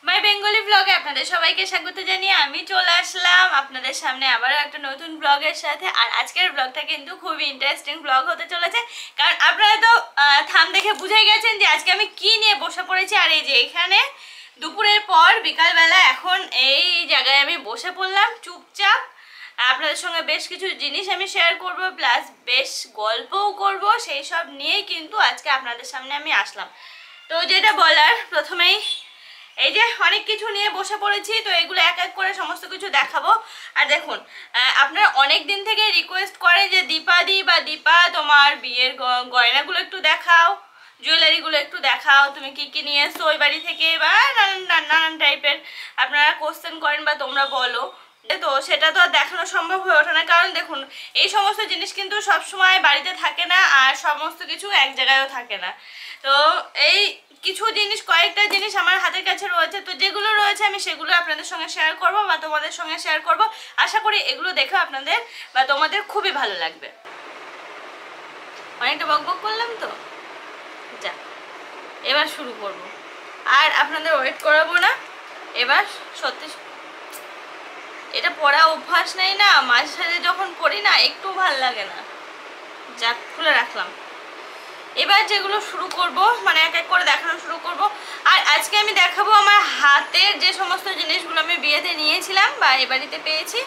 মাই Bengali ব্লগে আপনাদের সবাইকে স্বাগত জানিয়ে আমি চলে আসলাম আপনাদের সামনে আবারও একটা নতুন ব্লগের সাথে। আর আজকের ব্লগটা কিন্তু খুবই ইন্টারেস্টিং ব্লগ হতে চলেছে, কারণ আপনারা তো থাম দেখে বুঝেই গেছেন যে আজকে আমি কি নিয়ে বসে পড়েছি। আর এই যে এখানে দুপুরের পর বিকালবেলা এখন এই জায়গায় আমি বসে পড়লাম চুপচাপ। আপনাদের সঙ্গে বেশ কিছু জিনিস আমি শেয়ার করব, প্লাস বেশ গল্পও করব। সেই সব নিয়েই কিন্তু আজকে আপনাদের সামনে আমি আসলাম। তো যেটা বলার প্রথমেই, এই যে অনেক কিছু নিয়ে বসে পড়েছি, তো এগুলো এক এক করে সমস্ত কিছু দেখাবো। আর দেখুন, আপনারা অনেক দিন থেকে রিকোয়েস্ট করে যে দীপা তোমার বিয়ের গয়নাগুলো একটু দেখাও, জুয়েলারিগুলো একটু দেখাও, তুমি কি কি নিয়ে এসছো ওই বাড়ি থেকে, বা নানান টাইপের আপনারা কোশ্চেন করেন বা তোমরা বলো। তো সেটা তো আর দেখানো সম্ভব হয়ে ওঠে না, কারণ দেখুন এই সমস্ত জিনিস কিন্তু সবসময় বাড়িতে থাকে না, আর সমস্ত কিছু এক জায়গায়ও থাকে না। তো এই কিছু জিনিস, কয়েকটা জিনিস আমার হাতের কাছে রয়েছে, তো যেগুলো রয়েছে আমি সেগুলো আপনাদের সঙ্গে শেয়ার করব বা তোমাদের সঙ্গে শেয়ার করব। আশা করি এগুলো দেখে আপনাদের বা তোমাদের খুবই ভালো লাগবে। অনেকটা বকবক করলাম তো, যা এবার শুরু করব, আর আপনাদের ওয়েট করাবো না। এবার সত্যি এটা পড়া অভ্যাস নেই না, মাঝে সাঝে যখন পড়ি না একটু ভালো লাগে না। যাক, খুলে রাখলাম। এবার যেগুলো শুরু করব, মানে এক এক করে দেখানো শুরু করব। আর আজকে আমি দেখাবো আমার হাতের যে সমস্ত জিনিসগুলো আমি বিয়েতে নিয়েছিলাম বা এ বাড়িতে পেয়েছি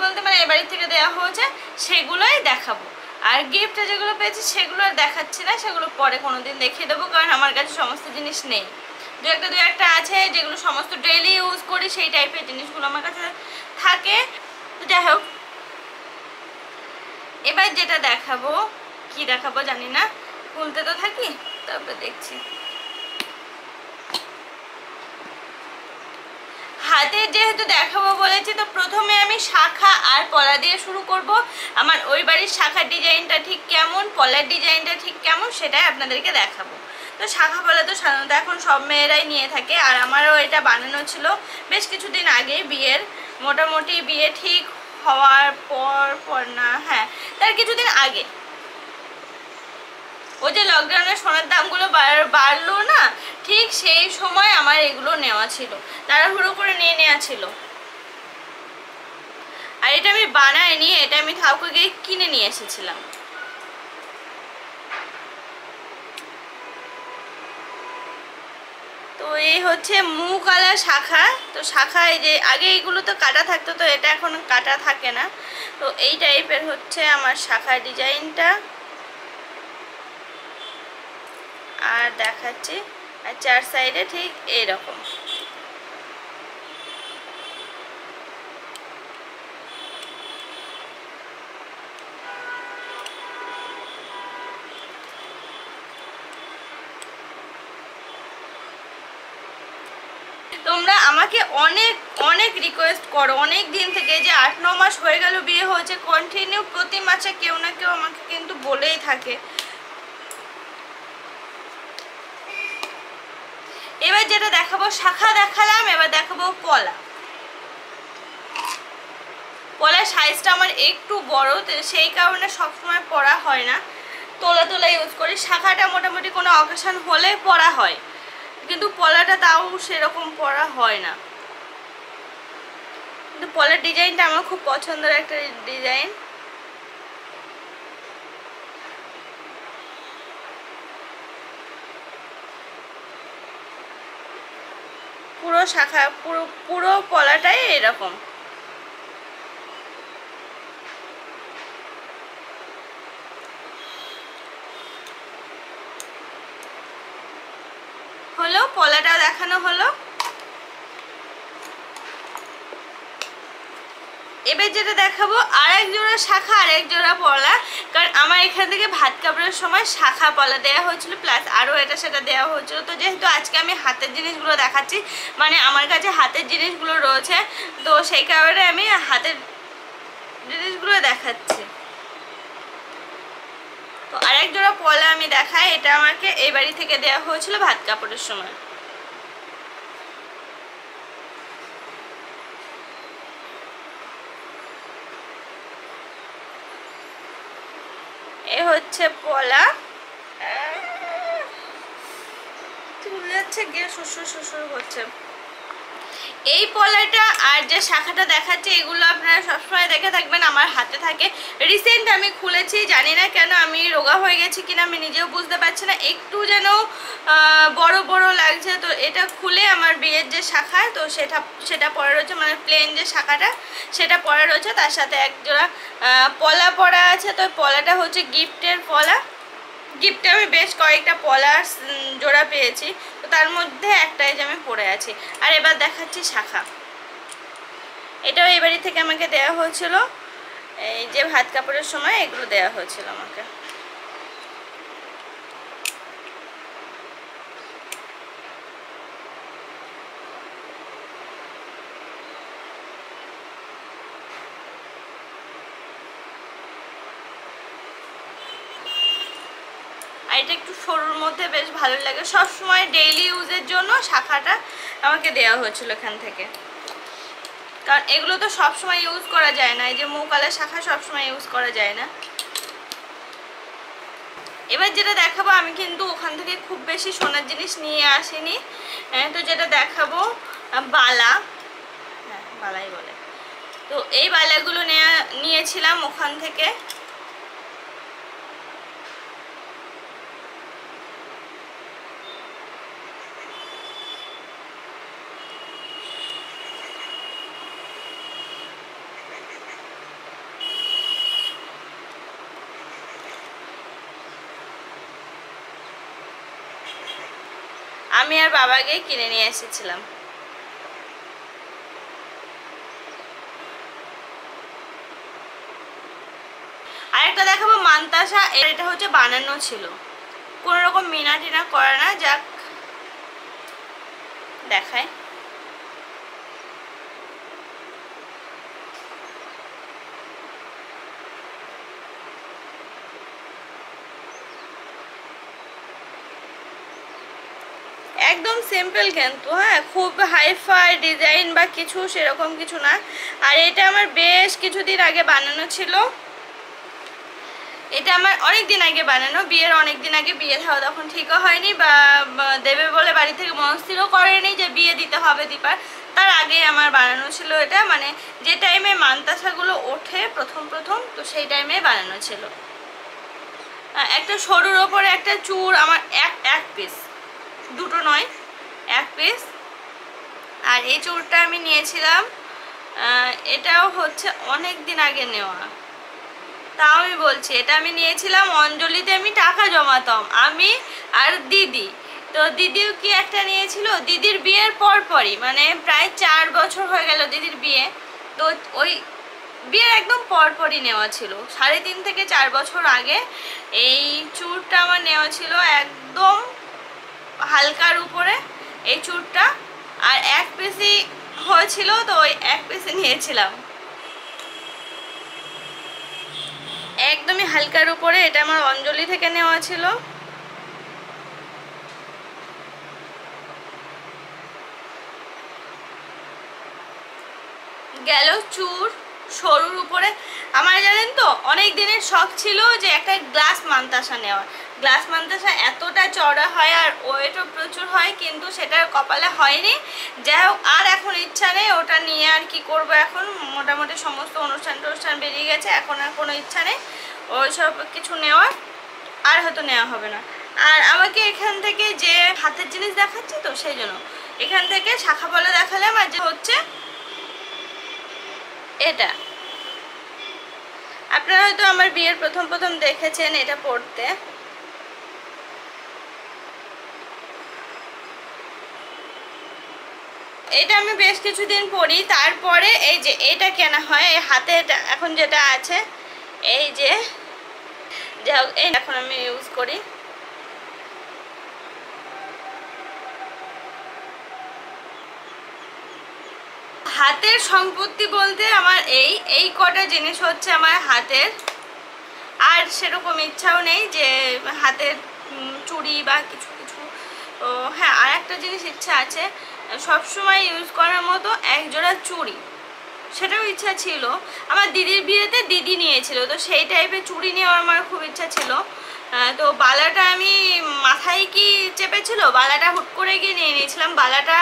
বলতে মানে এ বাড়ি থেকে দেওয়া হয়েছে, সেগুলোই দেখাবো। আর গিফটে যেগুলো পেয়েছি সেগুলো আর দেখাচ্ছি না, সেগুলো পরে কোনো দিন দেখিয়ে দেবো, কারণ আমার কাছে সমস্ত জিনিস নেই। দু একটা আছে যেগুলো সমস্ত ডেইলি ইউজ করি, সেই টাইপের জিনিসগুলো আমার কাছে থাকে। তো যাই হোক, এবার যেটা দেখাবো, কি দেখাবো জানি না, খুলতে তো থাকি, তারপর দেখছি। হাতে যেহেতু দেখাবো বলেছি, তো প্রথমে আমি শাখা আর পলা দিয়ে শুরু করব। আমার ওই বাড়ির শাখার ডিজাইনটা ঠিক কেমন, পলার ডিজাইনটা ঠিক কেমন, সেটাই আপনাদেরকে দেখাবো। তো শাখা পলা তো সাধারণত এখন সব মেয়েরাই নিয়ে থাকে, আর আমারও এটা বানানো ছিল বেশ কিছুদিন আগে, বিয়ের মোটামুটি বিয়ে ঠিক হওয়ার পর না, হ্যাঁ তার কিছুদিন আগে। ওই যে লকডাউনে সোনার দামগুলো বাড়লো না, ঠিক সেই সময় আমার এগুলো নেওয়া ছিল, তাড়াহুড়ো করে নিয়ে নেওয়া ছিল। আর এটা আমি বানাইনি, এটা আমি থাউকে গিয়ে কিনে নিয়ে এসেছিলাম। তো এই হচ্ছে মুখ আলা শাখা। তো শাখা এই যে আগে এইগুলো তো কাটা থাকতো, তো এটা এখন কাটা থাকে না। তো এই টাইপের হচ্ছে আমার শাখার ডিজাইনটা, আর দেখাচ্ছি। আর চার সাইডে ঠিক এইরকম। তোমরা আমাকে অনেক রিকোয়েস্ট করো অনেক দিন থেকে, যে 8-9 মাস হয়ে গেল বিয়ে হয়েছে, কন্টিনিউ প্রতি মাসে কেউ না কেউ আমাকে কিন্তু বলেই থাকে। এবার যেটা দেখাবো, শাখা দেখালাম, এবার দেখাবো পলা। পলার সাইজটা আমার একটু বড়, সেই কারণে সবসময় পরা হয় না, তোলা ইউজ করি। শাখাটা মোটামুটি কোনো অকেশন হলে পরা হয়, কিন্তু পলাটা তাও সেরকম পরা হয় না। কিন্তু পলার ডিজাইনটা আমার খুব পছন্দের একটা ডিজাইন। পুরো শাখা, পুরো পলাটাই এরকম। হলো, পলাটা দেখানো হলো। এবার যেটা দেখাবো, আর এক জোড়া শাখা আর এক জোড়া পলা, কারণ আমার এখান থেকে ভাত কাপড়ের সময় শাখা পলা দেওয়া হয়েছিল, প্লাস আরও এটা সেটা দেওয়া হয়েছিল। তো যেহেতু আজকে আমি হাতের জিনিসগুলো দেখাচ্ছি, মানে আমার কাছে হাতের জিনিসগুলো রয়েছে, তো সেই কারণে আমি হাতের জিনিসগুলো দেখাচ্ছি। তো আরেক জোড়া পলা আমি দেখাই, এটা আমাকে এই বাড়ি থেকে দেওয়া হয়েছিল ভাত কাপড়ের সময়। এ হচ্ছে পলা, যাচ্ছে গিয়ে সুসুর সুসুর করছে। এই পলাটা আর যে শাখাটা দেখাচ্ছে এগুলো আপনারা সবসময় দেখে থাকবেন, আমার হাতে থাকে। রিসেন্ট আমি খুলেছি, জানি না কেন আমি রোগা হয়ে গেছি কিনা আমি নিজেও বুঝতে পারছি না, একটু যেন বড় বড় লাগছে। তো এটা খুলে আমার বিয়ের যে শাখা তো সেটা পরা রয়েছে, মানে প্লেন যে শাখাটা সেটা পরা রয়েছে, তার সাথে এক জোড়া পলা পরা আছে। তো পলাটা হচ্ছে গিফটের পলা, গিফটে আমি বেশ কয়েকটা পলার জোড়া পেয়েছি, তো তার মধ্যে একটাই যে আমি পরে আছি। আর এবার দেখাচ্ছি শাখা, এটাও এই বাড়ি থেকে আমাকে দেওয়া হয়েছিল, এই যে ভাত কাপড়ের সময় এগুলো দেওয়া হয়েছিল আমাকে। আর এটা একটু সরুর মধ্যে বেশ ভালো লাগে, সবসময় ডেইলি ইউজের জন্য শাখাটা আমাকে দেওয়া হয়েছিল এখান থেকে, কারণ এগুলো তো সবসময় ইউজ করা যায় না, এই যে মৌকালের শাখা সবসময় ইউজ করা যায় না। এবার যেটা দেখাবো, আমি কিন্তু ওখান থেকে খুব বেশি সোনার জিনিস নিয়ে আসিনি, তো যেটা দেখাবো বালা, হ্যাঁ বালাই বলে, তো এই বালাগুলো নিয়েছিলাম ওখান থেকে। আমি আর বাবাকে কিনে নিয়ে এসেছিলাম। আরেকটা দেখাবো মান্তাসা, এটা হচ্ছে বানানো ছিল, কোনো রকম মিনা টিনা করে না, যাক দেখায়। একদম সিম্পল কিন্তু, হ্যাঁ খুব হাইফাই ডিজাইন বা কিছু সেরকম কিছু না। আর এটা আমার বেশ কিছুদিন আগে বানানো ছিল, এটা আমার অনেক দিন আগে বানানো, বিয়ের অনেক দিন আগে, বিয়ে হওয়া তখন ঠিকও হয়নি বা দেবে বলে বাড়ি থেকে মনস্থিরও করেনি যে বিয়ে দিতে হবে দীপার, তার আগে আমার বানানো ছিল এটা, মানে যে টাইমে মান্তাসাগুলো ওঠে প্রথম তো সেই টাইমে বানানো ছিল। একটা সরুর ওপরে একটা চূড় আমার এক পিস, দুটো নয় এক পিস। আর এই চূড়টা আমি নিয়েছিলাম, এটাও হচ্ছে অনেক দিন আগে নেওয়া, তাও আমি বলছি এটা আমি নিয়েছিলাম অঞ্জলিতে, আমি টাকা জমাতাম আমি আর দিদি, তো দিদিও কি একটা নিয়েছিল দিদির বিয়ের পরই, মানে প্রায় 4 বছর হয়ে গেল দিদির বিয়ে, তো ওই বিয়ের একদম পরই নেওয়া ছিল, 3.5 থেকে 4 বছর আগে এই চূড়টা আমার নেওয়া ছিল, একদম হালকার উপরে এই চূড়টা, আর এক পিসই হয়েছিল, তো ওই এক পিসই নিয়েছিলাম, একদমই হালকার উপরে। এটা আমার অঞ্জলি থেকে নেওয়া ছিল। গেল চূড় সরুর উপরে। আমার জানেন তো অনেক দিনের শখ ছিল যে একটা গ্লাস মান্তাসা নেওয়ার, গ্লাস মান্তাসা এতটা চড়া হয় আর ওয়েটও প্রচুর হয়, কিন্তু সেটার কপালে হয়নি, যাই হোক আর এখন ইচ্ছা নেই ওটা নিয়ে, আর কি করব, এখন মোটামুটি সমস্ত অনুষ্ঠান বেরিয়ে গেছে, এখন আর কোনো ইচ্ছা নেই ওইসব কিছু নেওয়ার, আর হয়তো নেওয়া হবে না। আর আমাকে এখান থেকে যে হাতের জিনিস দেখাচ্ছি তো সেই জন্য এখান থেকে শাখা পলা দেখালাম, আর যে হচ্ছে এটা আপনারা হয়তো আমার বিয়ের প্রথম দেখেছেন এটা পড়তে, এটা আমি বেশ কিছুদিন পরি, তারপরে এই যে এটা কেনা হয়, এই হাতে এখন যেটা আছে এই যে যাই হোক এখন আমি ইউজ করি। হাতের সম্পত্তি বলতে আমার এই কটা জিনিস হচ্ছে আমার হাতের, আর সেরকম ইচ্ছাও নেই যে হাতের চুড়ি বা কিছু কিছু। হ্যাঁ আর একটা জিনিস ইচ্ছা আছে, সবসময় ইউজ করার মতো একজোড়া চুড়ি, সেটাও ইচ্ছা ছিল। আমার দিদির বিয়েতে দিদি নিয়েছিল, তো সেই টাইপের চুড়ি নেওয়ার আমার খুব ইচ্ছা ছিল, তো বালাটা আমি মাথায় কি চেপেছিল, বালাটা হুট করে গিয়ে নিয়ে নিয়েছিলাম। বালাটা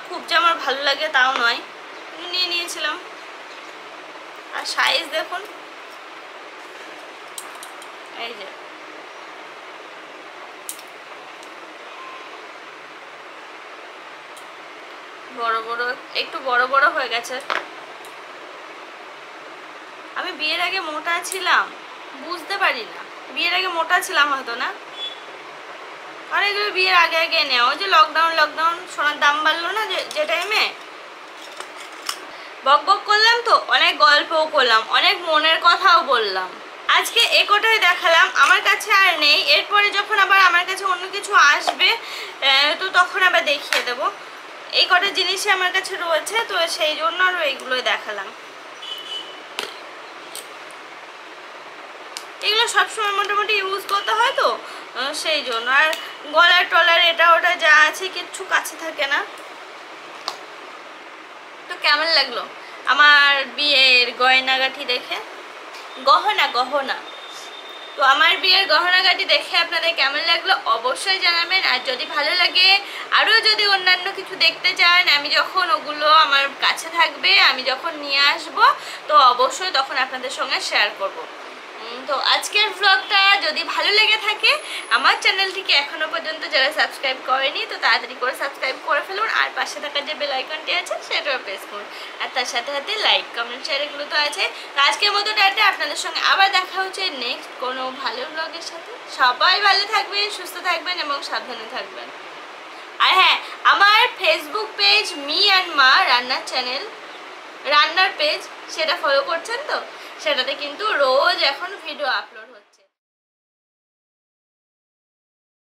খুব যে আমার ভালো লাগে তাও নয়, নিয়ে নিয়েছিলাম। আর সাইজ দেখুন, এই যে বড় বড়, একটু বড় বড় হয়ে গেছে। আমি বিয়ের আগে মোটা ছিলাম, বুঝতে পারি না। বিয়ের আগে মোটা ছিলাম হয়তো না, আর এগুলো বিয়ের আগে আগে নেওয়া। ওই যে লকডাউন সোনার দাম বাড়লো না, যে টাইমে বক বক করলাম, তো অনেক গল্পও করলাম, অনেক মনের কথাও বললাম। আজকে এ কোটাই দেখালাম, আমার কাছে আর নেই। এরপরে যখন আবার আমার কাছে অন্য কিছু আসবে তো তখন আবার দেখিয়ে দেব। এই কটা জিনিসই আমার কাছে রয়েছে, তো সেই জন্য আরও এইগুলোই দেখালাম। এগুলো সবসময় মোটামুটি ইউজ করতে হয়, তো সেই জন্য। আর গলার টলার এটা ওটা যা আছে কিচ্ছু কাছে থাকে না। তো কেমন লাগলো আমার বিয়ের গয়নাগাটি দেখে? গহনা তো আমার বিয়ের গহনাগাটি দেখে আপনাদের কেমন লাগলো অবশ্যই জানাবেন। আর যদি ভালো লাগে, আরও যদি অন্যান্য কিছু দেখতে চান, আমি যখন ওগুলো আমার কাছে থাকবে, আমি যখন নিয়ে আসব, তো অবশ্যই তখন আপনাদের সঙ্গে শেয়ার করব। তো আজকের ব্লগটা যদি ভালো লেগে থাকে, আমার চ্যানেলটিকে এখনও পর্যন্ত যারা সাবস্ক্রাইব করেনি, তো তাড়াতাড়ি করে সাবস্ক্রাইব করে ফেলুন। আর পাশে থাকা যে বেল আইকনটি আছে সেটাও প্রেস করুন। আর তার সাথে সাথে লাইক কমেন্ট শেয়ার এগুলো তো আছে। তো আজকের মতো টাটা, আপনাদের সঙ্গে আবার দেখা হচ্ছে নেক্সট কোনো ভালো ব্লগের সাথে। সবাই ভালো থাকবেন, সুস্থ থাকবেন এবং সাবধানে থাকবেন। আর হ্যাঁ, আমার ফেসবুক পেজ মি অ্যান্ড মা রান্নার চ্যানেল, রান্নার পেজ, সেটা ফলো করছেন তো? সেটাতে কিন্তু রোজ এখন ভিডিও আপলোড হচ্ছে।